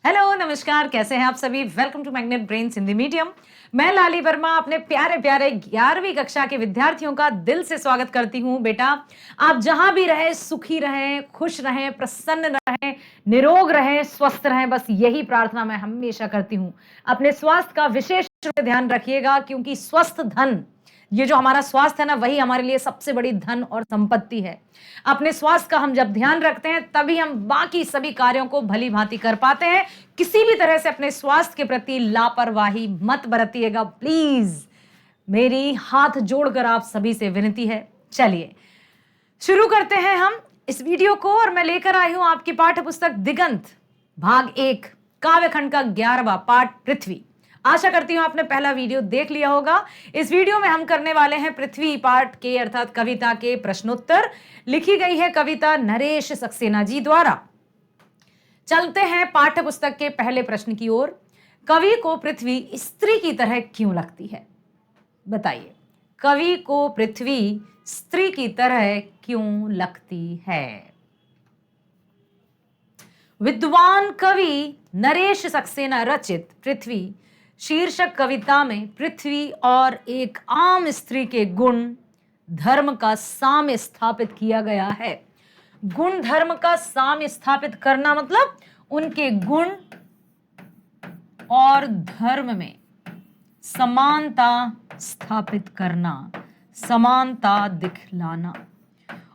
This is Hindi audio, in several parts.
हेलो, नमस्कार, कैसे हैं आप सभी। Welcome to Magnet Brains Hindi medium. मैं लाली वर्मा अपने प्यारे प्यारे 11वीं कक्षा के विद्यार्थियों का दिल से स्वागत करती हूँ। बेटा, आप जहां भी रहें, सुखी रहें, खुश रहें, प्रसन्न रहें, निरोग रहें, स्वस्थ रहें, बस यही प्रार्थना मैं हमेशा करती हूँ। अपने स्वास्थ्य का विशेष रूप से ध्यान रखिएगा, क्योंकि स्वस्थ धन, ये जो हमारा स्वास्थ्य है ना, वही हमारे लिए सबसे बड़ी धन और संपत्ति है। अपने स्वास्थ्य का हम जब ध्यान रखते हैं, तभी हम बाकी सभी कार्यों को भली भांति कर पाते हैं। किसी भी तरह से अपने स्वास्थ्य के प्रति लापरवाही मत बरतिएगा प्लीज। मेरी हाथ जोड़कर आप सभी से विनती है। चलिए शुरू करते हैं हम इस वीडियो को। और मैं लेकर आई हूं आपकी पाठ्य पुस्तक दिगंत भाग 1 काव्यखंड का 11वां पाठ पृथ्वी। आशा करती हूं आपने पहला वीडियो देख लिया होगा। इस वीडियो में हम करने वाले हैं पृथ्वी पाठ के अर्थात कविता के प्रश्नोत्तर। लिखी गई है कविता नरेश सक्सेना जी द्वारा। चलते हैं पाठ्य पुस्तक के पहले प्रश्न की ओर। कवि को पृथ्वी स्त्री की तरह क्यों लगती है? बताइए, कवि को पृथ्वी स्त्री की तरह क्यों लगती है? विद्वान कवि नरेश सक्सेना रचित पृथ्वी शीर्षक कविता में पृथ्वी और एक आम स्त्री के गुण धर्म का साम्य स्थापित किया गया है। गुण धर्म का साम्य स्थापित करना मतलब उनके गुण और धर्म में समानता स्थापित करना, समानता दिखलाना।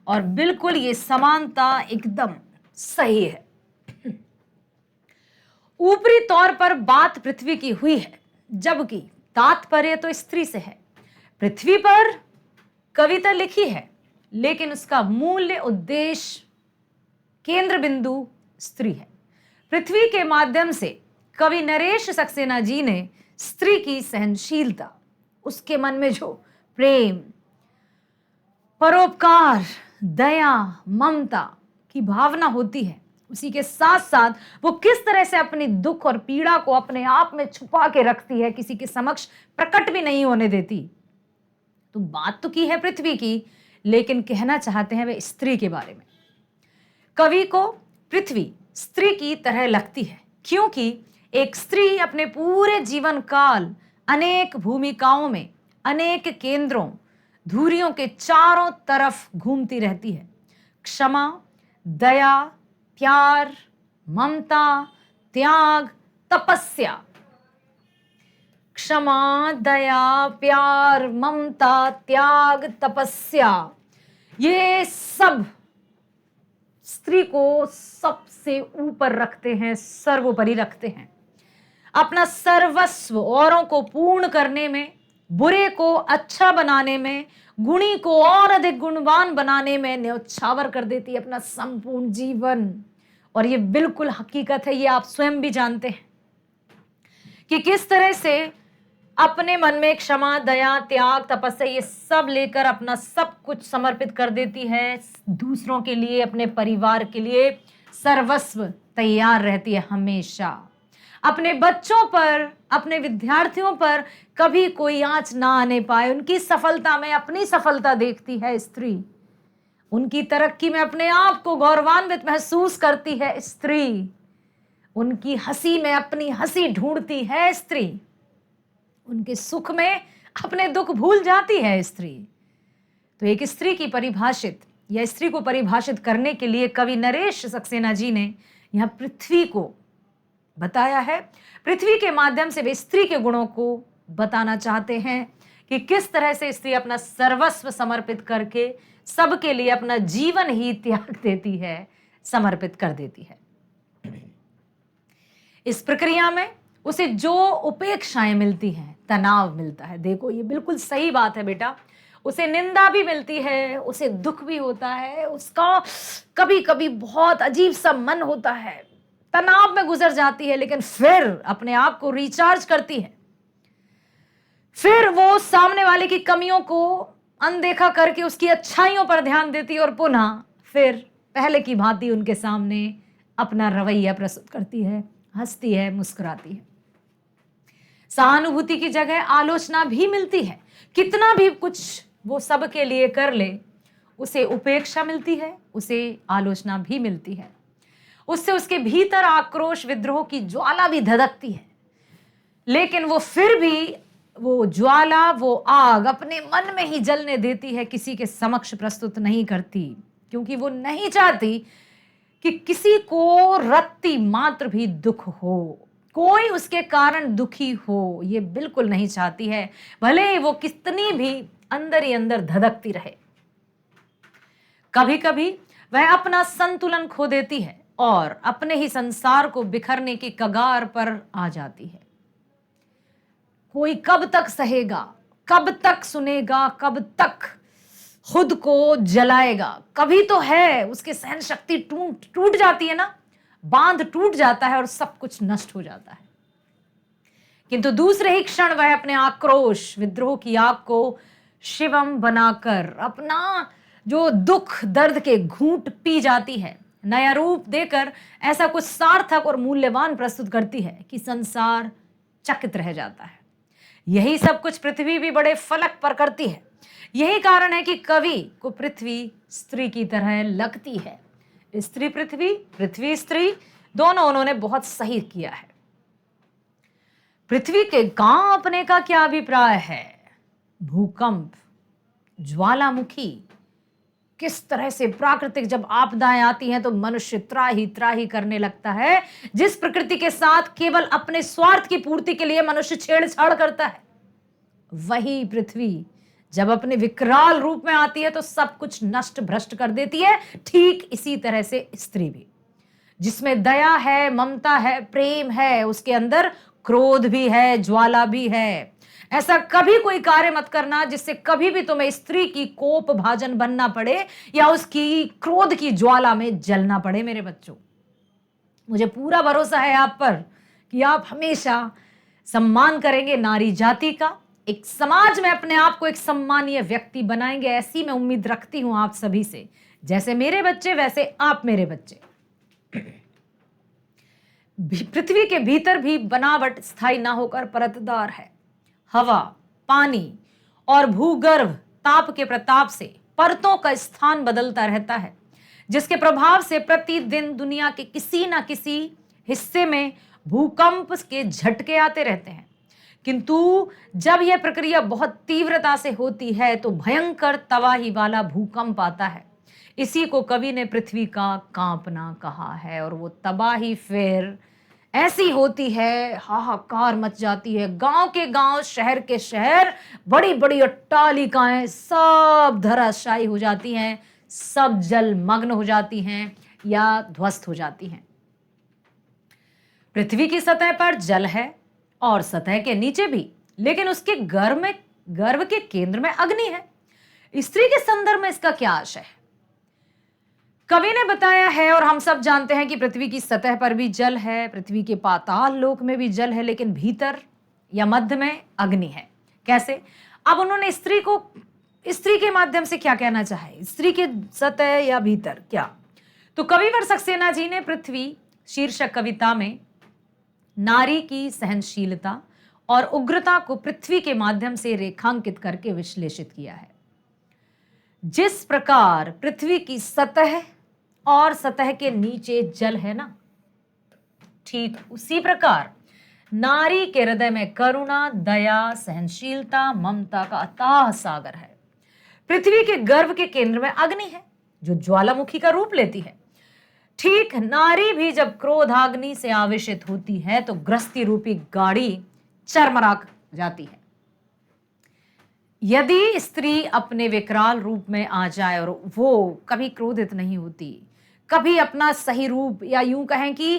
और बिल्कुल ये समानता एकदम सही है। ऊपरी तौर पर बात पृथ्वी की हुई है, जबकि तात्पर्य तो स्त्री से है। पृथ्वी पर कविता लिखी है, लेकिन उसका मूल्य उद्देश्य केंद्र बिंदु स्त्री है। पृथ्वी के माध्यम से कवि नरेश सक्सेना जी ने स्त्री की सहनशीलता, उसके मन में जो प्रेम, परोपकार, दया, ममता की भावना होती है, उसी के साथ साथ वो किस तरह से अपनी दुख और पीड़ा को अपने आप में छुपा के रखती है, किसी के समक्ष प्रकट भी नहीं होने देती। तो बात तो की है पृथ्वी की, लेकिन कहना चाहते हैं वे स्त्री के बारे में। कवि को पृथ्वी स्त्री की तरह लगती है क्योंकि एक स्त्री अपने पूरे जीवन काल अनेक भूमिकाओं में, अनेक केंद्रों, धुरियों के चारों तरफ घूमती रहती है। क्षमा, दया, प्यार, ममता, त्याग, तपस्या। क्षमा, दया, प्यार, ममता, त्याग, तपस्या, ये सब स्त्री को सबसे ऊपर रखते हैं, सर्वोपरि रखते हैं। अपना सर्वस्व औरों को पूर्ण करने में, बुरे को अच्छा बनाने में, गुणी को और अधिक गुणवान बनाने में न्यौछावर कर देती है अपना संपूर्ण जीवन। और ये बिल्कुल हकीकत है, ये आप स्वयं भी जानते हैं कि किस तरह से अपने मन में क्षमा, दया, त्याग, तपस्या, ये सब लेकर अपना सब कुछ समर्पित कर देती है दूसरों के लिए, अपने परिवार के लिए सर्वस्व तैयार रहती है हमेशा। अपने बच्चों पर, अपने विद्यार्थियों पर कभी कोई आंच ना आने पाए, उनकी सफलता में अपनी सफलता देखती है स्त्री। उनकी तरक्की में अपने आप को गौरवान्वित महसूस करती है स्त्री। उनकी हंसी में अपनी हंसी ढूंढती है स्त्री। उनके सुख में अपने दुख भूल जाती है स्त्री। तो एक स्त्री की परिभाषित या स्त्री को परिभाषित करने के लिए कवि नरेश सक्सेना जी ने यहां पृथ्वी को बताया है। पृथ्वी के माध्यम से वे स्त्री के गुणों को बताना चाहते हैं कि किस तरह से स्त्री अपना सर्वस्व समर्पित करके सबके लिए अपना जीवन ही त्याग देती है, समर्पित कर देती है। इस प्रक्रिया में उसे जो उपेक्षाएं मिलती हैं, तनाव मिलता है। देखो, ये बिल्कुल सही बात है बेटा। उसे निंदा भी मिलती है, उसे दुख भी होता है, उसका कभी कभी बहुत अजीब सा मन होता है, तनाव में गुजर जाती है, लेकिन फिर अपने आप को रिचार्ज करती है। फिर वो सामने वाले की कमियों को अनदेखा करके उसकी अच्छाइयों पर ध्यान देती है और पुनः फिर पहले की भांति उनके सामने अपना रवैया प्रस्तुत करती है, हंसती है, मुस्कुराती है। सहानुभूति की जगह आलोचना भी मिलती है। कितना भी कुछ वो सबके लिए कर ले, उसे उपेक्षा मिलती है, उसे आलोचना भी मिलती है। उससे उसके भीतर आक्रोश विद्रोह की ज्वाला भी धधकती है, लेकिन वो फिर भी वो ज्वाला, वो आग अपने मन में ही जलने देती है, किसी के समक्ष प्रस्तुत नहीं करती, क्योंकि वो नहीं चाहती कि किसी को रत्ती मात्र भी दुख हो, कोई उसके कारण दुखी हो, ये बिल्कुल नहीं चाहती है, भले ही वो कितनी भी अंदर ही अंदर धधकती रहे। कभी कभी वह अपना संतुलन खो देती है और अपने ही संसार को बिखरने की कगार पर आ जाती है। कोई कब तक सहेगा, कब तक सुनेगा, कब तक खुद को जलाएगा? कभी तो है उसकी सहन शक्ति टूट जाती है ना, बांध टूट जाता है और सब कुछ नष्ट हो जाता है। किंतु दूसरे ही क्षण वह अपने आक्रोश विद्रोह की आग को शिवम बनाकर अपना जो दुख दर्द के घूंट पी जाती है, नया रूप देकर ऐसा कुछ सार्थक और मूल्यवान प्रस्तुत करती है कि संसार चकित रह जाता है। यही सब कुछ पृथ्वी भी बड़े फलक पर करती है। यही कारण है कि कवि को पृथ्वी स्त्री की तरह लगती है। स्त्री पृथ्वी, पृथ्वी स्त्री, दोनों उन्होंने बहुत सही किया है। पृथ्वी के कांपने का क्या अभिप्राय है? भूकंप, ज्वालामुखी, किस तरह से प्राकृतिक जब आपदाएं आती हैं तो मनुष्य त्राही त्राही करने लगता है। जिस प्रकृति के साथ केवल अपने स्वार्थ की पूर्ति के लिए मनुष्य छेड़छाड़ करता है, वही पृथ्वी जब अपने विकराल रूप में आती है तो सब कुछ नष्ट भ्रष्ट कर देती है। ठीक इसी तरह से स्त्री भी, जिसमें दया है, ममता है, प्रेम है, उसके अंदर क्रोध भी है, ज्वाला भी है। ऐसा कभी कोई कार्य मत करना जिससे कभी भी तुम्हें स्त्री की कोप भाजन बनना पड़े या उसकी क्रोध की ज्वाला में जलना पड़े। मेरे बच्चों, मुझे पूरा भरोसा है आप पर कि आप हमेशा सम्मान करेंगे नारी जाति का, एक समाज में अपने आप को एक सम्मानीय व्यक्ति बनाएंगे। ऐसी मैं उम्मीद रखती हूं आप सभी से। जैसे मेरे बच्चे वैसे आप मेरे बच्चे। पृथ्वी के भीतर भी बनावट स्थायी ना होकर परतदार है। हवा, पानी और भूगर्भ ताप के प्रताप से परतों का स्थान बदलता रहता है, जिसके प्रभाव से प्रतिदिन दुनिया के किसी ना किसी हिस्से में भूकंप के झटके आते रहते हैं। किंतु जब यह प्रक्रिया बहुत तीव्रता से होती है तो भयंकर तबाही वाला भूकंप आता है। इसी को कवि ने पृथ्वी का कांपना कहा है। और वो तबाही फिर ऐसी होती है, हाहाकार मच जाती है। गांव के गांव, शहर के शहर, बड़ी बड़ी अट्टालिकाएं सब धराशायी हो जाती हैं, सब जलमग्न हो जाती हैं या ध्वस्त हो जाती हैं। पृथ्वी की सतह पर जल है और सतह के नीचे भी, लेकिन उसके गर्भ के केंद्र में अग्नि है। स्त्री के संदर्भ में इसका क्या आशय है? कवि ने बताया है और हम सब जानते हैं कि पृथ्वी की सतह पर भी जल है, पृथ्वी के पाताल लोक में भी जल है, लेकिन भीतर या मध्य में अग्नि है। कैसे? अब उन्होंने स्त्री के माध्यम से क्या कहना चाहे, स्त्री के सतह या भीतर क्या? तो कविवर सक्सेना जी ने पृथ्वी शीर्षक कविता में नारी की सहनशीलता और उग्रता को पृथ्वी के माध्यम से रेखांकित करके विश्लेषित किया है। जिस प्रकार पृथ्वी की सतह और सतह के नीचे जल है ना, ठीक उसी प्रकार नारी के हृदय में करुणा, दया, सहनशीलता, ममता का अथाह सागर है। पृथ्वी के गर्भ के केंद्र में अग्नि है जो ज्वालामुखी का रूप लेती है। ठीक नारी भी जब क्रोधाग्नि से आवेशित होती है तो ग्रस्ती रूपी गाड़ी चरमरा जाती है। यदि स्त्री अपने विकराल रूप में आ जाए और वो कभी क्रोधित नहीं होती, कभी अपना सही रूप, या यूं कहें कि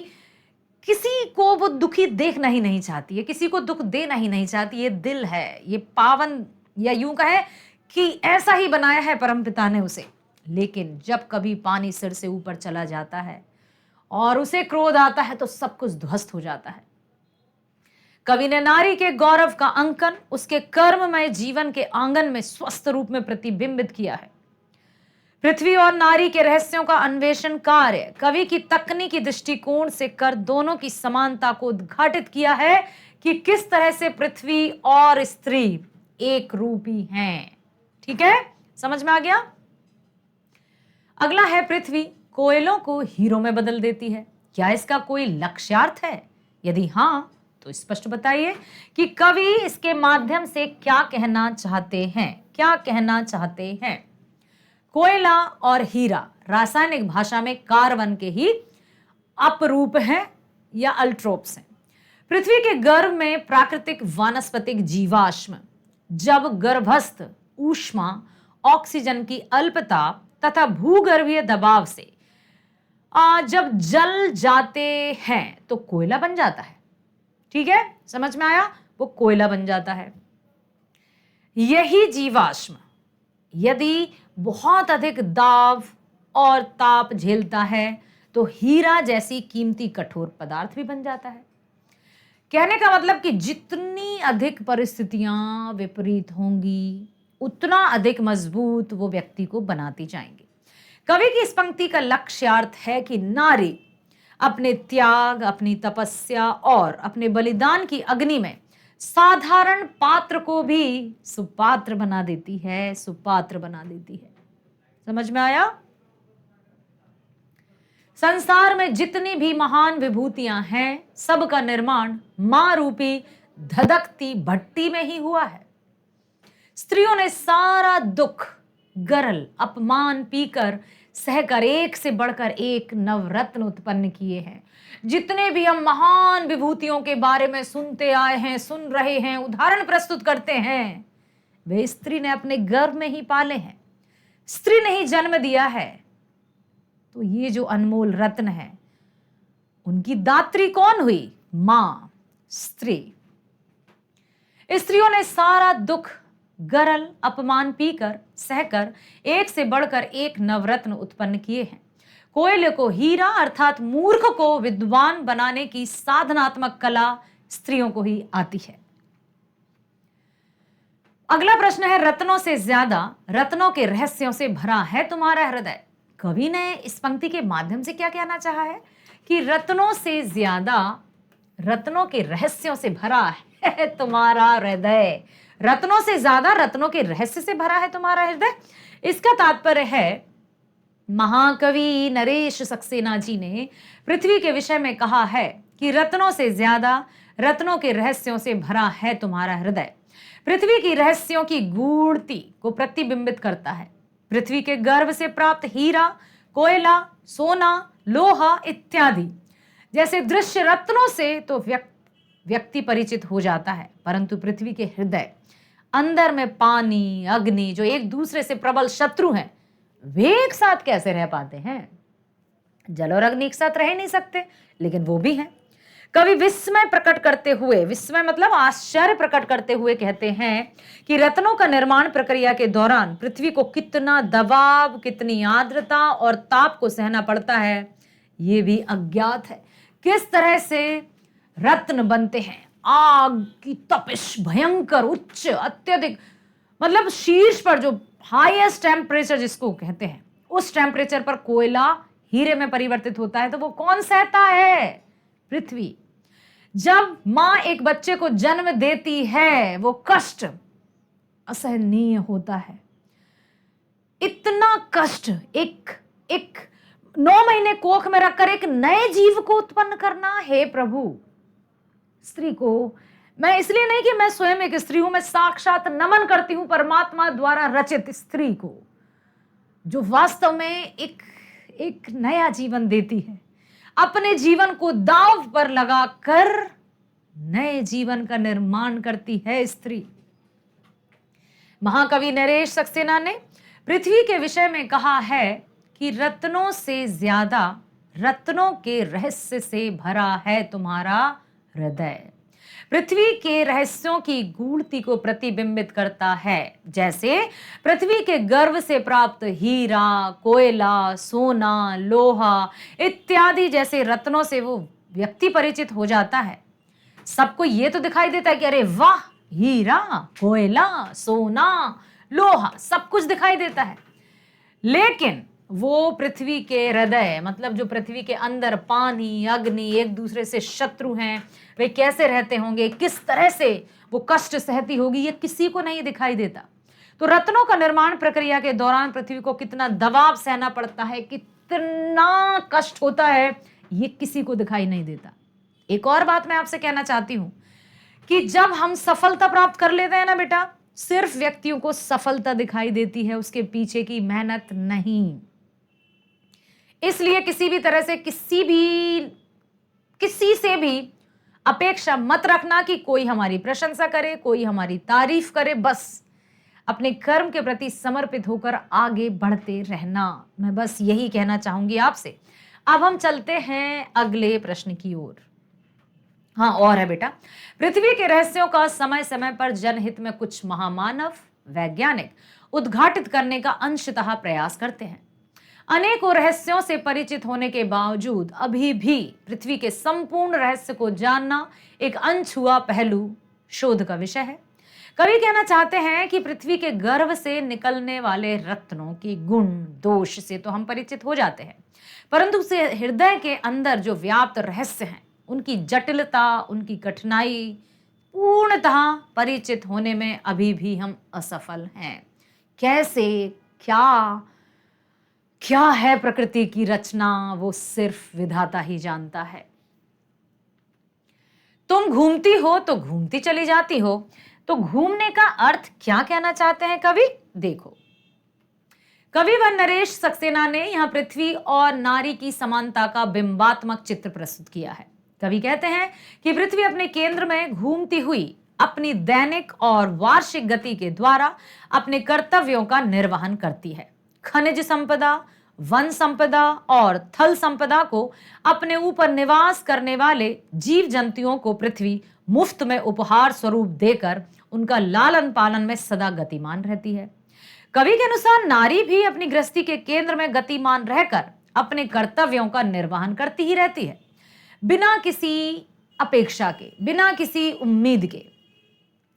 किसी को वो दुखी देखना ही नहीं चाहती है, किसी को दुख देना ही नहीं चाहती, ये दिल है, ये पावन, या यूं कहें कि ऐसा ही बनाया है परमपिता ने उसे। लेकिन जब कभी पानी सिर से ऊपर चला जाता है और उसे क्रोध आता है तो सब कुछ ध्वस्त हो जाता है। कवि ने नारी के गौरव का अंकन उसके कर्ममय जीवन के आंगन में स्वस्थ रूप में प्रतिबिंबित किया है। पृथ्वी और नारी के रहस्यों का अन्वेषण कार्य कवि की तकनीकी दृष्टिकोण से कर दोनों की समानता को उद्घाटित किया है कि किस तरह से पृथ्वी और स्त्री एक रूपी हैं। ठीक है, समझ में आ गया? अगला है, पृथ्वी कोयलों को हीरो में बदल देती है। क्या इसका कोई लक्ष्यार्थ है? यदि हाँ, तो स्पष्ट बताइए कि कवि इसके माध्यम से क्या कहना चाहते हैं, क्या कहना चाहते हैं। कोयला और हीरा रासायनिक भाषा में कार्बन के ही अपरूप हैं या अल्ट्रोप्स हैं। पृथ्वी के गर्भ में प्राकृतिक वानस्पतिक जीवाश्म जब गर्भस्थ ऊष्मा, ऑक्सीजन की अल्पता तथा भूगर्भीय दबाव से जब जल जाते हैं तो कोयला बन जाता है। ठीक है, समझ में आया? वो कोयला बन जाता है। यही जीवाश्म यदि बहुत अधिक दाब और ताप झेलता है तो हीरा जैसी कीमती कठोर पदार्थ भी बन जाता है। कहने का मतलब कि जितनी अधिक परिस्थितियां विपरीत होंगी उतना अधिक मजबूत वो व्यक्ति को बनाती जाएंगी। कवि की इस पंक्ति का लक्ष्यार्थ है कि नारी अपने त्याग, अपनी तपस्या और अपने बलिदान की अग्नि में साधारण पात्र को भी सुपात्र बना देती है, सुपात्र बना देती है। समझ में आया? संसार में जितनी भी महान विभूतियां हैं, सबका निर्माण मां रूपी धधकती भट्टी में ही हुआ है। स्त्रियों ने सारा दुख, गरल, अपमान पीकर सहकर एक से बढ़कर एक नवरत्न उत्पन्न किए हैं। जितने भी हम महान विभूतियों के बारे में सुनते आए हैं, सुन रहे हैं, उदाहरण प्रस्तुत करते हैं, वे स्त्री ने अपने गर्भ में ही पाले हैं, स्त्री ने ही जन्म दिया है। तो ये जो अनमोल रत्न है, उनकी दात्री कौन हुई? मां, स्त्री। स्त्रियों ने सारा दुख, गरल, अपमान पीकर सहकर एक से बढ़कर एक नवरत्न उत्पन्न किए हैं। कोयले को हीरा अर्थात मूर्ख को विद्वान बनाने की साधनात्मक कला स्त्रियों को ही आती है। अगला प्रश्न है, रत्नों से ज्यादा रत्नों के रहस्यों से भरा है तुम्हारा हृदय। कवि ने इस पंक्ति के माध्यम से क्या कहना चाहा है कि रत्नों से ज्यादा रत्नों के रहस्यों से भरा है तुम्हारा हृदय। रत्नों से ज्यादा रत्नों के रहस्य से भरा है तुम्हारा हृदय। इसका तात्पर्य है, महाकवि नरेश सक्सेना जी ने पृथ्वी के विषय में कहा है कि रत्नों से ज्यादा रत्नों के रहस्यों से भरा है तुम्हारा हृदय। पृथ्वी की रहस्यों की गूढ़ती को प्रतिबिंबित करता है। पृथ्वी के गर्भ से प्राप्त हीरा, कोयला, सोना, लोहा इत्यादि जैसे दृश्य रत्नों से तो व्यक्ति परिचित हो जाता है, परंतु पृथ्वी के हृदय, अंदर में पानी, अग्नि, जो एक दूसरे से प्रबल शत्रु हैं, वे एक साथ कैसे रह पाते हैं? जल और अग्नि एक साथ रह नहीं सकते, लेकिन वो भी हैं। कवि विस्मय प्रकट करते हुए, विस्मय मतलब आश्चर्य प्रकट करते हुए कहते हैं कि रत्नों का निर्माण प्रक्रिया के दौरान पृथ्वी को कितना दबाव, कितनी आर्द्रता और ताप को सहना पड़ता है, ये भी अज्ञात है। किस तरह से रत्न बनते हैं? आग की तपिश, भयंकर, उच्च, अत्यधिक, मतलब शीर्ष पर जो हाईएस्ट टेम्परेचर जिसको कहते हैं, उस टेम्परेचर पर कोयला हीरे में परिवर्तित होता है, तो वो कौन सहता है? पृथ्वी। जब मां एक बच्चे को जन्म देती है, वो कष्ट असहनीय होता है। इतना कष्ट, एक 9 महीने कोख में रखकर एक नए जीव को उत्पन्न करना, हे प्रभु। स्त्री को, मैं इसलिए नहीं कि मैं स्वयं एक स्त्री हूं, मैं साक्षात नमन करती हूं परमात्मा द्वारा रचित स्त्री को, जो वास्तव में एक नया जीवन देती है। अपने जीवन को दांव पर लगाकर नए जीवन का निर्माण करती है स्त्री। महाकवि नरेश सक्सेना ने पृथ्वी के विषय में कहा है कि रत्नों से ज्यादा रत्नों के रहस्य से भरा है तुम्हारा हृदय। पृथ्वी के रहस्यों की गूढ़ती को प्रतिबिंबित करता है। जैसे पृथ्वी के गर्भ से प्राप्त हीरा, कोयला, सोना, लोहा इत्यादि जैसे रत्नों से वो व्यक्ति परिचित हो जाता है। सबको ये तो दिखाई देता है कि अरे वाह, हीरा, कोयला, सोना, लोहा, सब कुछ दिखाई देता है, लेकिन वो पृथ्वी के हृदय, मतलब जो पृथ्वी के अंदर पानी, अग्नि, एक दूसरे से शत्रु हैं, वे कैसे रहते होंगे, किस तरह से वो कष्ट सहती होगी, ये किसी को नहीं दिखाई देता। तो रत्नों का निर्माण प्रक्रिया के दौरान पृथ्वी को कितना दबाव सहना पड़ता है, कितना कष्ट होता है, ये किसी को दिखाई नहीं देता। एक और बात मैं आपसे कहना चाहती हूं कि जब हम सफलता प्राप्त कर लेते हैं ना बेटा, सिर्फ व्यक्तियों को सफलता दिखाई देती है, उसके पीछे की मेहनत नहीं। इसलिए किसी भी तरह से किसी से भी अपेक्षा मत रखना कि कोई हमारी प्रशंसा करे, कोई हमारी तारीफ करे। बस अपने कर्म के प्रति समर्पित होकर आगे बढ़ते रहना। मैं बस यही कहना चाहूंगी आपसे। अब हम चलते हैं अगले प्रश्न की ओर। हाँ, और है बेटा, पृथ्वी के रहस्यों का समय समय पर जनहित में कुछ महामानव वैज्ञानिक उद्घाटित करने का अंशतः प्रयास करते हैं। अनेकों रहस्यों से परिचित होने के बावजूद अभी भी पृथ्वी के संपूर्ण रहस्य को जानना एक अनछुआ पहलू शोध का विषय है। कवि कहना चाहते हैं कि पृथ्वी के गर्भ से निकलने वाले रत्नों की गुण दोष से तो हम परिचित हो जाते हैं, परंतु उसे हृदय के अंदर जो व्याप्त रहस्य हैं, उनकी जटिलता, उनकी कठिनाई पूर्णतः परिचित होने में अभी भी हम असफल हैं। कैसे, क्या है प्रकृति की रचना, वो सिर्फ विधाता ही जानता है। तुम घूमती हो तो घूमती चली जाती हो, तो घूमने का अर्थ क्या कहना चाहते हैं कवि? देखो, कविवर नरेश सक्सेना ने यहां पृथ्वी और नारी की समानता का बिंबात्मक चित्र प्रस्तुत किया है। कवि कहते हैं कि पृथ्वी अपने केंद्र में घूमती हुई अपनी दैनिक और वार्षिक गति के द्वारा अपने कर्तव्यों का निर्वहन करती है। खनिज संपदा, वन संपदा और थल संपदा को अपने ऊपर निवास करने वाले जीव जंतुओं को पृथ्वी मुफ्त में उपहार स्वरूप देकर उनका लालन पालन में सदा गतिमान रहती है। कवि के अनुसार नारी भी अपनी गृहस्थी के केंद्र में गतिमान रहकर अपने कर्तव्यों का निर्वहन करती ही रहती है, बिना किसी अपेक्षा के, बिना किसी उम्मीद के।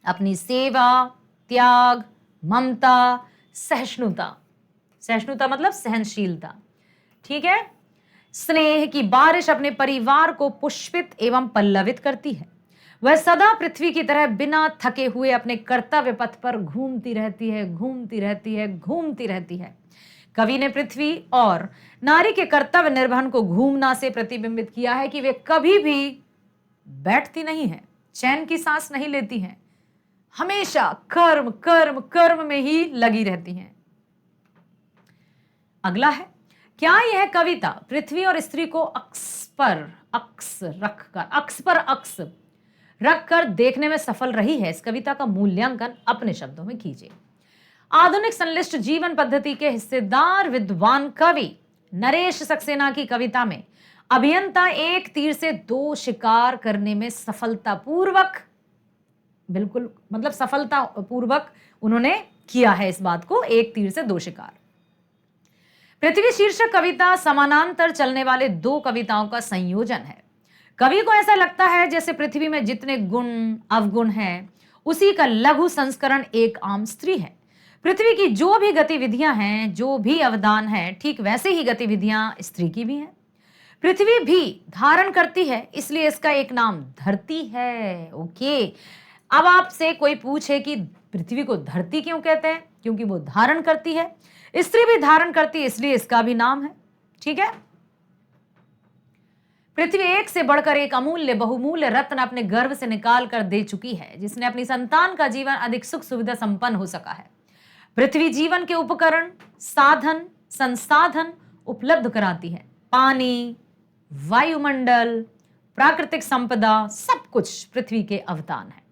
अपनी सेवा, त्याग, ममता, सहिष्णुता मतलब सहनशीलता, ठीक है, स्नेह की बारिश अपने परिवार को पुष्पित एवं पल्लवित करती है। वह सदा पृथ्वी की तरह बिना थके हुए अपने कर्तव्य पथ पर घूमती रहती है। कवि ने पृथ्वी और नारी के कर्तव्य निर्वहन को घूमना से प्रतिबिंबित किया है कि वे कभी भी बैठती नहीं है, चैन की सांस नहीं लेती हैं, हमेशा कर्म कर्म कर्म में ही लगी रहती हैं। अगला है, क्या यह कविता पृथ्वी और स्त्री को अक्स पर अक्स रखकर देखने में सफल रही है? इस कविता का मूल्यांकन अपने शब्दों में कीजिए। आधुनिक संश्लिष्ट जीवन पद्धति के हिस्सेदार विद्वान कवि नरेश सक्सेना की कविता में अभियंता एक तीर से दो शिकार करने में सफलतापूर्वक उन्होंने किया है इस बात को, एक तीर से दो शिकार। पृथ्वी शीर्षक कविता समानांतर चलने वाले दो कविताओं का संयोजन है। कवि को ऐसा लगता है जैसे पृथ्वी में जितने गुण अवगुण हैं, उसी का लघु संस्करण एक आम स्त्री है। पृथ्वी की जो भी गतिविधियां हैं, जो भी अवदान है, ठीक वैसे ही गतिविधियां स्त्री की भी हैं। पृथ्वी भी धारण करती है, इसलिए इसका एक नाम धरती है। ओके, अब आपसे कोई पूछे कि पृथ्वी को धरती क्यों कहते हैं? क्योंकि वो धारण करती है। स्त्री भी धारण करती है, इसलिए इसका भी नाम है। ठीक है, पृथ्वी एक से बढ़कर एक अमूल्य बहुमूल्य रत्न अपने गर्भ से निकाल कर दे चुकी है, जिसने अपनी संतान का जीवन अधिक सुख सुविधा संपन्न हो सका है। पृथ्वी जीवन के उपकरण, साधन, संसाधन उपलब्ध कराती है। पानी, वायुमंडल, प्राकृतिक संपदा, सब कुछ पृथ्वी के अवदान है।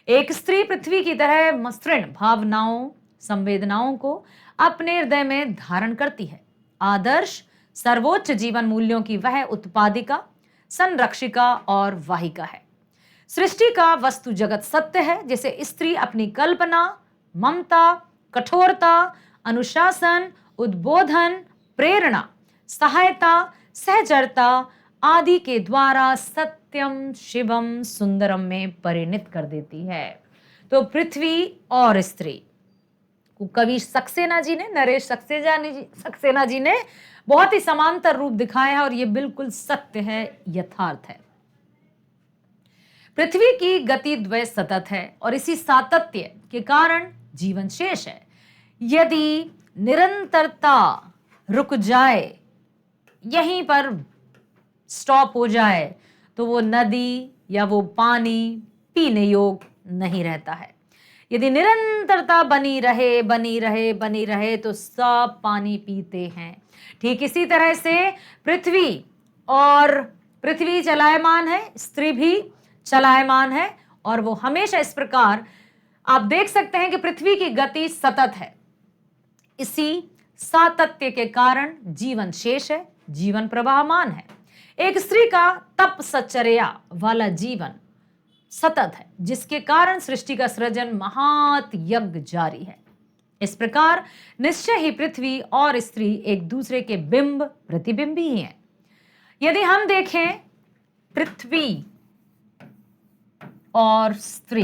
एक स्त्री पृथ्वी की तरह मसृण भावनाओं, संवेदनाओं को अपने हृदय में धारण करती है। आदर्श सर्वोच्च जीवन मूल्यों की वह उत्पादिका, संरक्षिका और वाहिका है। सृष्टि का वस्तु जगत सत्य है, जिसे स्त्री अपनी कल्पना, ममता, कठोरता, अनुशासन, उद्बोधन, प्रेरणा, सहायता, सहचरता आदि के द्वारा सत्यम, शिवम, सुंदरम में परिणत कर देती है। तो पृथ्वी और स्त्री को कवि सक्सेना जी ने, नरेश सक्सेना जी ने बहुत ही समांतर रूप दिखाया है, और यह बिल्कुल सत्य है, यथार्थ है। पृथ्वी की गति द्वय सतत है, और इसी सातत्य के कारण जीवन शेष है। यदि निरंतरता रुक जाए, यहीं पर स्टॉप हो जाए तो वो नदी या वो पानी पीने योग्य नहीं रहता है। यदि निरंतरता बनी रहे बनी रहे बनी रहे तो सब पानी पीते हैं। ठीक इसी तरह से पृथ्वी चलायमान है, स्त्री भी चलायमान है, और वो हमेशा इस प्रकार आप देख सकते हैं कि पृथ्वी की गति सतत है। इसी सातत्य के कारण जीवन शेष है, जीवन प्रवाहमान है। एक स्त्री का तपश्चर्या वाला जीवन सतत है, जिसके कारण सृष्टि का सृजन महात यज्ञ जारी है। इस प्रकार निश्चय ही पृथ्वी और स्त्री एक दूसरे के बिंब प्रतिबिंब ही हैं। यदि हम देखें पृथ्वी और स्त्री,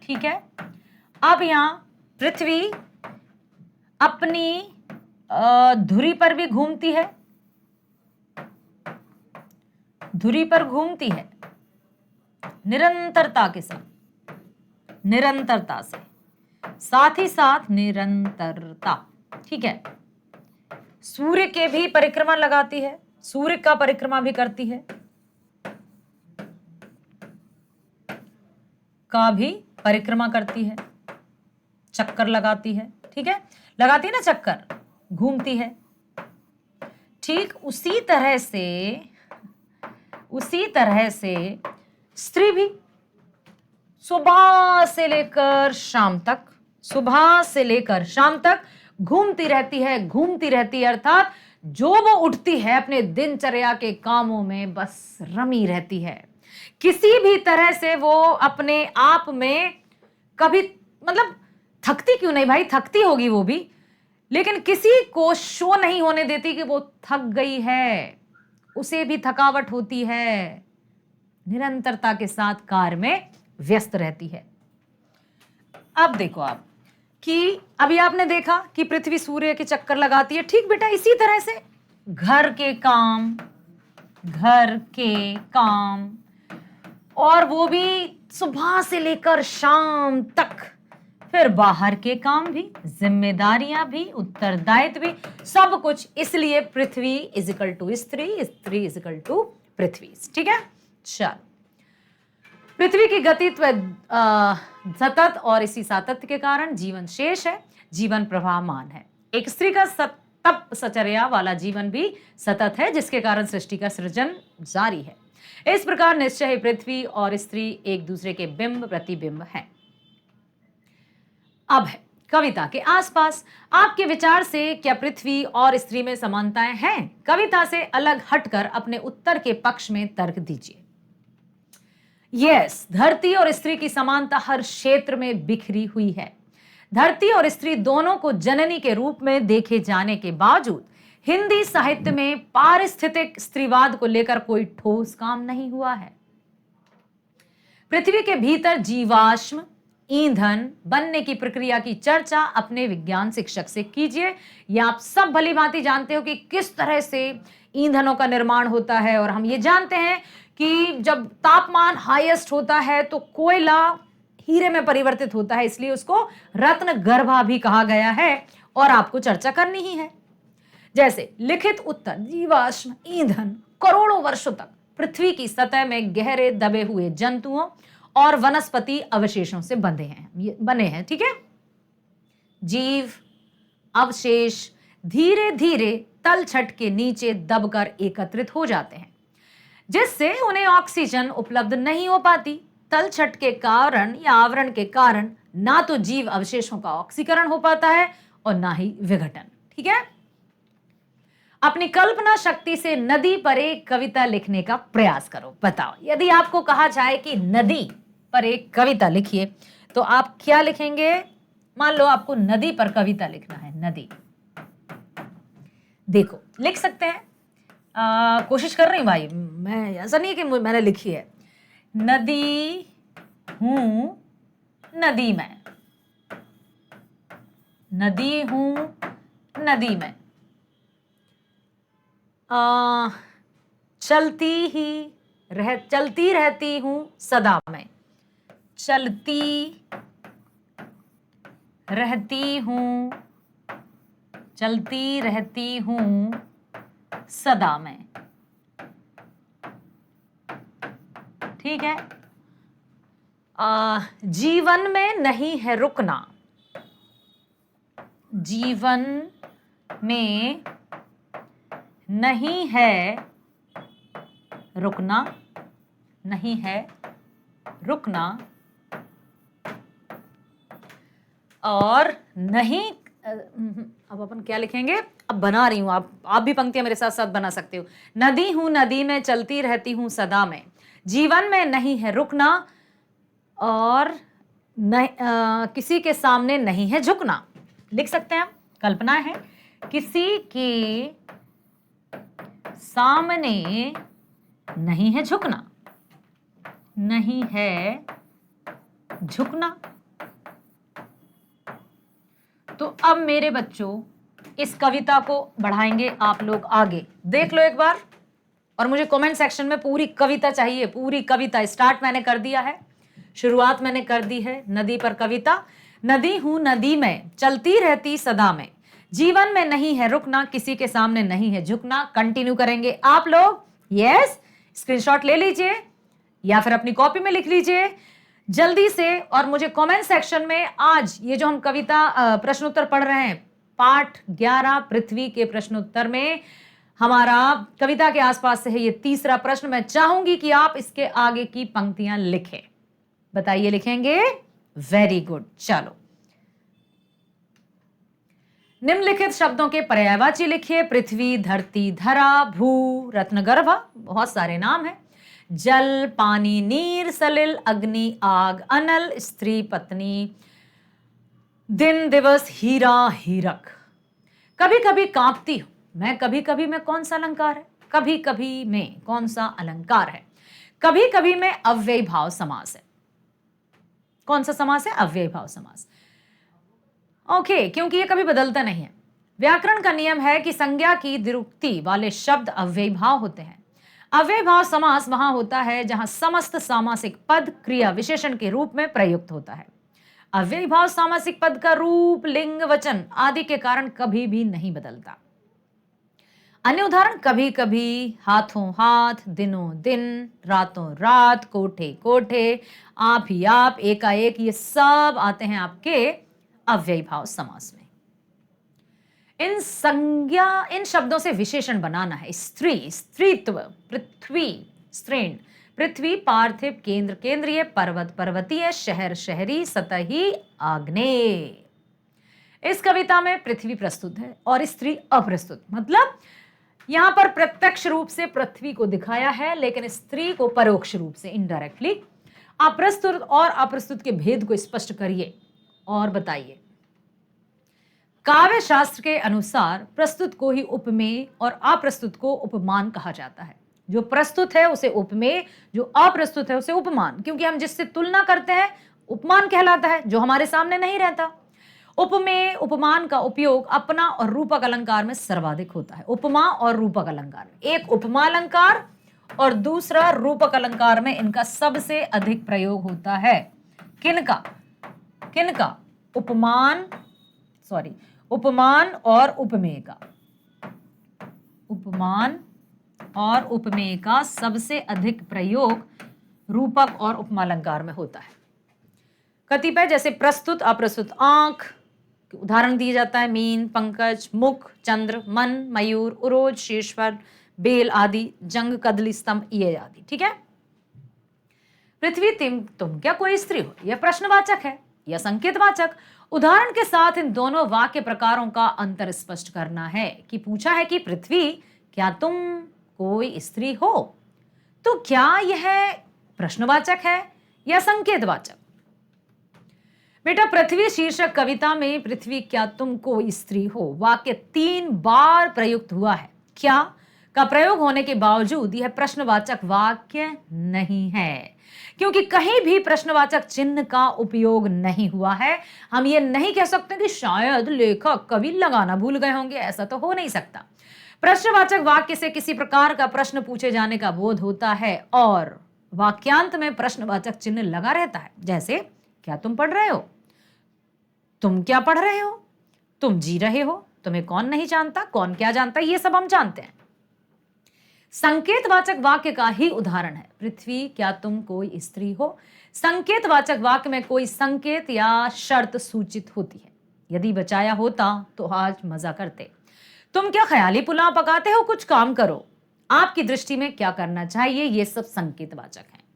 ठीक है, अब यहां पृथ्वी अपनी धुरी पर भी घूमती है, धुरी पर घूमती है निरंतरता के साथ, निरंतरता से, साथ ही साथ निरंतरता, ठीक है। सूर्य के भी परिक्रमा लगाती है, सूर्य का परिक्रमा भी करती है, का भी परिक्रमा करती है, चक्कर लगाती है, ठीक है, लगाती है ना चक्कर, घूमती है। ठीक उसी तरह से स्त्री भी सुबह से लेकर शाम तक घूमती रहती है, अर्थात जो वो उठती है अपने दिनचर्या के कामों में बस रमी रहती है। किसी भी तरह से वो अपने आप में कभी, मतलब थकती क्यों नहीं भाई, थकती होगी वो भी, लेकिन किसी को शो नहीं होने देती कि वो थक गई है, उसे भी थकावट होती है, निरंतरता के साथ कार्य में व्यस्त रहती है। अब देखो आप कि अभी आपने देखा कि पृथ्वी सूर्य के चक्कर लगाती है, ठीक बेटा, इसी तरह से घर के काम और वो भी सुबह से लेकर शाम तक, फिर बाहर के काम भी, जिम्मेदारियां भी, उत्तरदायित्व भी, सब कुछ। इसलिए पृथ्वी इज इक्वल टू स्त्री, स्त्री इज इक्वल टू पृथ्वी, ठीक है। चल, पृथ्वी की गतित्व सतत, और इसी सातत्य के कारण जीवन शेष है, जीवन प्रवाहमान है। एक स्त्री का तपश्चर्या वाला जीवन भी सतत है, जिसके कारण सृष्टि का सृजन जारी है। इस प्रकार निश्चय ही पृथ्वी और स्त्री एक दूसरे के बिंब प्रतिबिंब हैं। अब है कविता के आसपास। आपके विचार से क्या पृथ्वी और स्त्री में समानताएं हैं? कविता से अलग हटकर अपने उत्तर के पक्ष में तर्क दीजिए। यस, धरती और स्त्री की समानता हर क्षेत्र में बिखरी हुई है। धरती और स्त्री दोनों को जननी के रूप में देखे जाने के बावजूद हिंदी साहित्य में पारिस्थितिक स्त्रीवाद को लेकर कोई ठोस काम नहीं हुआ है। पृथ्वी के भीतर जीवाश्म ईंधन बनने की प्रक्रिया की चर्चा अपने विज्ञान शिक्षक से कीजिए। यह आप सब भली भांति जानते हो कि किस तरह से ईंधनों का निर्माण होता है, और हम ये जानते हैं कि जब तापमान हाईएस्ट होता है तो कोयला हीरे में परिवर्तित होता है, इसलिए उसको रत्न गर्भा भी कहा गया है, और आपको चर्चा करनी ही है। जैसे लिखित उत्तर, जीवाश्म ईंधन करोड़ों वर्षों तक पृथ्वी की सतह में गहरे दबे हुए जंतुओं और वनस्पति अवशेषों से बने हैं, ठीक है। जीव अवशेष धीरे धीरे तलछट के नीचे दबकर एकत्रित हो जाते हैं, जिससे उन्हें ऑक्सीजन उपलब्ध नहीं हो पाती। तलछट के कारण या आवरण के कारण ना तो जीव अवशेषों का ऑक्सीकरण हो पाता है और ना ही विघटन, ठीक है। अपनी कल्पना शक्ति से नदी पर एक कविता लिखने का प्रयास करो। बताओ, यदि आपको कहा जाए कि नदी पर एक कविता लिखिए, तो आप क्या लिखेंगे? मान लो आपको नदी पर कविता लिखना है, नदी। देखो, लिख सकते हैं, कोशिश कर रही हूं भाई, मैं ऐसा नहीं है कि मैंने लिखी है। नदी हूं नदी में, नदी हूं नदी में, चलती रहती हूं सदा में, चलती रहती हूं सदा में। ठीक है। जीवन में नहीं है रुकना, जीवन में नहीं है रुकना, नहीं है रुकना, और नहीं अब अपन क्या लिखेंगे, अब बना रही हूं, आप भी पंक्तियां मेरे साथ साथ बना सकते हो। नदी हूं नदी में चलती रहती हूं सदा में, जीवन में नहीं है रुकना, और किसी के सामने नहीं है झुकना। लिख सकते हैं हम, कल्पना है, किसी के सामने नहीं है झुकना, नहीं है झुकना। तो अब मेरे बच्चों इस कविता को बढ़ाएंगे आप लोग आगे, देख लो एक बार, और मुझे कमेंट सेक्शन में पूरी कविता चाहिए, पूरी कविता। स्टार्ट मैंने कर दिया है, शुरुआत मैंने कर दी है नदी पर कविता। नदी हूं नदी में चलती रहती सदा में, जीवन में नहीं है रुकना, किसी के सामने नहीं है झुकना। कंटिन्यू करेंगे आप लोग। यस, स्क्रीनशॉट ले लीजिए या फिर अपनी कॉपी में लिख लीजिए जल्दी से, और मुझे कमेंट सेक्शन में आज ये जो हम कविता प्रश्नोत्तर पढ़ रहे हैं, पाठ 11 पृथ्वी के प्रश्नोत्तर में हमारा कविता के आसपास से है ये तीसरा प्रश्न। मैं चाहूंगी कि आप इसके आगे की पंक्तियां लिखें। बताइए, लिखेंगे? Very good. चलो, निम्नलिखित शब्दों के पर्यायवाची लिखिए। पृथ्वी, धरती, धरा, भू, रत्नगर्भ, बहुत सारे नाम हैं। जल, पानी, नीर, सलिल, अग्नि, आग, अनल, स्त्री, पत्नी, दिन, दिवस, हीरा, हीरक। कभी कभी कांपती हूं मैं, कभी कभी में कौन सा अलंकार है? कभी कभी में कौन सा अलंकार है? कभी कभी में अव्ययी भाव समास है। कौन सा समास है? अव्ययी भाव समास। ओके, क्योंकि ये कभी बदलता नहीं है। व्याकरण का नियम है कि संज्ञा की द्विरुक्ति वाले शब्द अव्ययी भाव होते हैं। अव्ययी भाव समास वहां होता है जहां समस्त सामासिक पद क्रिया विशेषण के रूप में प्रयुक्त होता है। अव्ययी भाव सामासिक पद का रूप, लिंग, वचन आदि के कारण कभी भी नहीं बदलता। अन्य उदाहरण, कभी कभी, हाथों हाथ, दिनों दिन, रातों रात, कोठे कोठे, आप ही आप, एकाएक, ये सब आते हैं आपके अव्ययी भाव समास में। इन शब्दों से विशेषण बनाना है। स्त्री, स्त्रीत्व, पृथ्वी, स्त्रीण, पृथ्वी, पार्थिव, केंद्र, केंद्रीय, पर्वत, पर्वतीय, शहर, शहरी, सतही, आग्नेय। इस कविता में पृथ्वी प्रस्तुत है और स्त्री अप्रस्तुत, मतलब यहां पर प्रत्यक्ष रूप से पृथ्वी को दिखाया है, लेकिन स्त्री को परोक्ष रूप से, इनडायरेक्टली। आप प्रस्तुत और अप्रस्तुत के भेद को स्पष्ट करिए और बताइए। काव्य शास्त्र के अनुसार प्रस्तुत को ही उपमेय और अप्रस्तुत को उपमान कहा जाता है। जो प्रस्तुत है उसे उपमेय, जो अप्रस्तुत है उसे उपमान, क्योंकि हम जिससे तुलना करते हैं उपमान कहलाता है, जो हमारे सामने नहीं रहता। उपमेय, उपमान का उपयोग अपना और रूपक अलंकार में सर्वाधिक होता है। उपमा और रूपक अलंकार में, एक उपमा अलंकार और दूसरा रूपक अलंकार में इनका सबसे अधिक प्रयोग होता है। किनका? किनका? उपमान और उपमेय का। उपमान और उपमेय का सबसे अधिक प्रयोग रूपक और उपमा अलंकार में होता है। कतिपय जैसे प्रस्तुत, अप्रस्तुत, आंख उदाहरण दिया जाता है, मीन, पंकज, मुख, चंद्र, मन, मयूर, उरोज, शीर्षवर, बेल आदि, जंग, कदली, स्तंभ, ये आदि। ठीक है। पृथ्वी, तुम क्या कोई स्त्री हो? यह प्रश्नवाचक है या संकेतवाचक। उदाहरण के साथ इन दोनों वाक्य प्रकारों का अंतर स्पष्ट करना है कि पूछा है कि पृथ्वी, क्या तुम कोई स्त्री हो? तो क्या यह प्रश्नवाचक है या संकेतवाचक? बेटा, पृथ्वी शीर्षक कविता में पृथ्वी, क्या तुम कोई स्त्री हो, वाक्य 3 बार प्रयुक्त हुआ है। क्या का प्रयोग होने के बावजूद यह प्रश्नवाचक वाक्य नहीं है, क्योंकि कहीं भी प्रश्नवाचक चिन्ह का उपयोग नहीं हुआ है। हम ये नहीं कह सकते कि शायद लेखक कवि लगाना भूल गए होंगे, ऐसा तो हो नहीं सकता। प्रश्नवाचक वाक्य से किसी प्रकार का प्रश्न पूछे जाने का बोध होता है और वाक्यांत में प्रश्नवाचक चिन्ह लगा रहता है। जैसे, क्या तुम पढ़ रहे हो? तुम क्या पढ़ रहे हो? तुम जी रहे हो? तुम्हें कौन नहीं जानता? कौन क्या जानता? ये सब हम जानते हैं। संकेतवाचक वाक्य का ही उदाहरण है। पृथ्वी, क्या तुम कोई स्त्री हो? संकेतवाचक वाक्य में कोई संकेत या शर्त सूचित होती है। यदि बचाया होता तो आज मजा करते। तुम क्या ख्याली पुलाव पकाते हो? कुछ काम करो। आपकी दृष्टि में क्या करना चाहिए? ये सब संकेतवाचक है।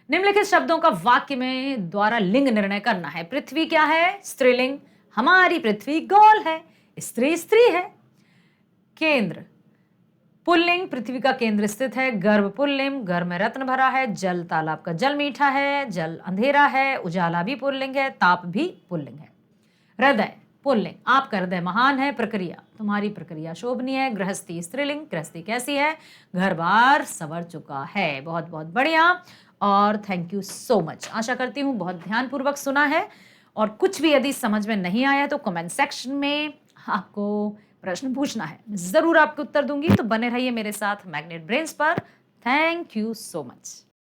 निम्नलिखित शब्दों का वाक्य में द्वारा लिंग निर्णय करना है। पृथ्वी क्या है? स्त्रीलिंग। हमारी पृथ्वी गोल है। स्त्री स्त्री है। केंद्र पुल्लिंग, पृथ्वी का केंद्र स्थित है। गर्भ पुल्लिंग, गर्भ में रत्न भरा है। जल, तालाब का जल मीठा है। जल अंधेरा है। उजाला भी पुल्लिंग है। ताप भी पुल्लिंग है। हृदय पुल्लिंग, आपका हृदय महान है। प्रक्रिया, तुम्हारी प्रक्रिया शोभनीय है। गृहस्थी स्त्रीलिंग, गृहस्थी कैसी है? घर बार संवर चुका है। बहुत बहुत बढ़िया और थैंक यू सो मच। आशा करती हूँ बहुत ध्यानपूर्वक सुना है और कुछ भी यदि समझ में नहीं आया तो कमेंट सेक्शन में आपको प्रश्न पूछना है, मैं जरूर आपको उत्तर दूंगी। तो बने रहिए मेरे साथ मैग्नेट ब्रेन्स पर। Thank you so much.